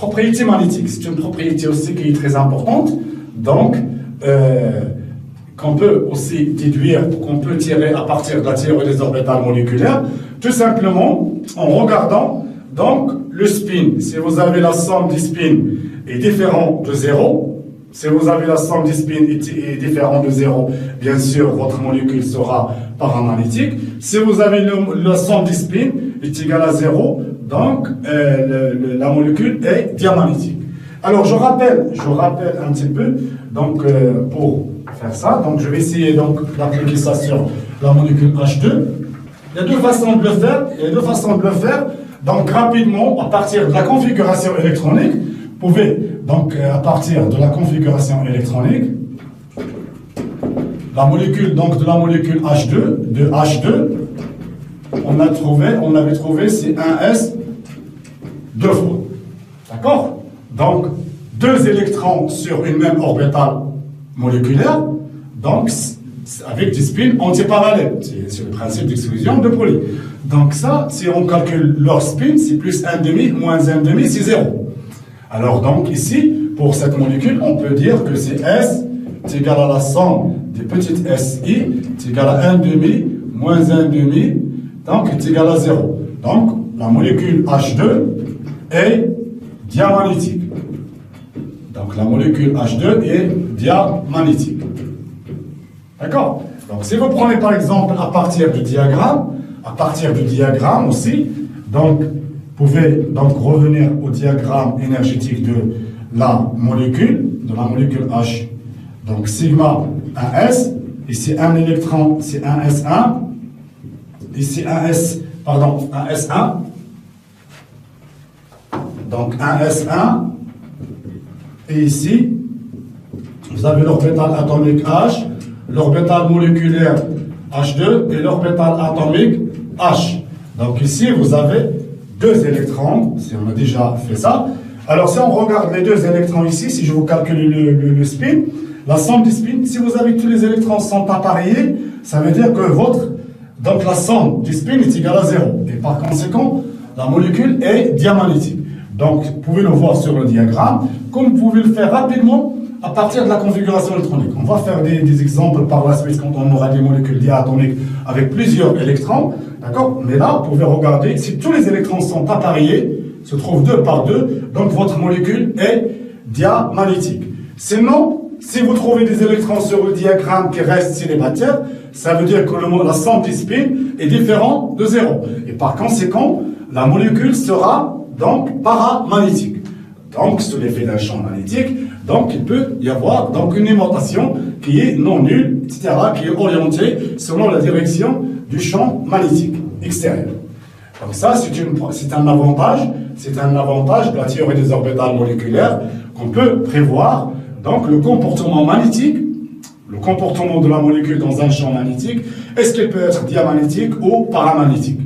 Propriété magnétique, c'est une propriété aussi qui est très importante, donc qu'on peut aussi déduire, qu'on peut tirer à partir de la théorie des orbitales moléculaires, tout simplement en regardant donc le spin. Si vous avez la somme des spins est différente de 0, si vous avez la somme des spins est différente de 0, bien sûr votre molécule sera paramagnétique. Si vous avez la somme des spins est égale à 0, donc la molécule est diamagnétique. Alors je rappelle un petit peu, donc pour faire ça, donc je vais essayer donc d'appliquer ça sur la molécule H2. Il y a deux façons de le faire. Donc rapidement, à partir de la configuration électronique, vous pouvez donc à partir de la configuration électronique, la molécule donc de la molécule H2, on avait trouvé c'est 1s deux fois. D'accord? Donc, deux électrons sur une même orbitale moléculaire, donc avec des spins antiparallèles. C'est le principe d'exclusion de Pauli. Donc ça, si on calcule leur spin, c'est plus 1,5, moins 1,5, c'est 0. Alors donc ici, pour cette molécule, on peut dire que c'est S est égal à la somme des petites SI, est égal à 1,5, moins 1,5, donc est égal à 0. Donc la molécule H2 est diamagnétique. Donc la molécule H2 est diamagnétique. D'accord? Donc si vous prenez par exemple à partir du diagramme aussi, donc vous pouvez donc revenir au diagramme énergétique de la molécule H. Donc sigma 1s, ici un électron, c'est 1s1, ici 1s1, donc 1s1, et ici, vous avez l'orbital atomique H, l'orbital moléculaire H2 et l'orbital atomique H. Donc ici, vous avez deux électrons, si on a déjà fait ça. Alors si on regarde les deux électrons ici, si je vous calcule le spin, la somme des spins, si vous avez tous les électrons sont appareillés, ça veut dire que donc la somme des spins est égale à 0. Et par conséquent, la molécule est diamagnétique. Donc, vous pouvez le voir sur le diagramme, comme vous pouvez le faire rapidement à partir de la configuration électronique. On va faire des exemples par la suite quand on aura des molécules diatomiques avec plusieurs électrons. D'accord? Mais là, vous pouvez regarder, si tous les électrons sont appareillés, se trouvent deux par deux, donc votre molécule est diamagnétique. Sinon, si vous trouvez des électrons sur le diagramme qui restent célibataires, ça veut dire que la somme des spins est différente de 0. Et par conséquent, la molécule sera donc paramagnétique. Donc, sous l'effet d'un champ magnétique, donc il peut y avoir donc une aimantation qui est non nulle, etc., qui est orientée selon la direction du champ magnétique extérieur. Donc ça, c'est un avantage de la théorie des orbitales moléculaires qu'on peut prévoir. Donc le comportement magnétique, le comportement de la molécule dans un champ magnétique, est-ce qu'elle peut être diamagnétique ou paramagnétique?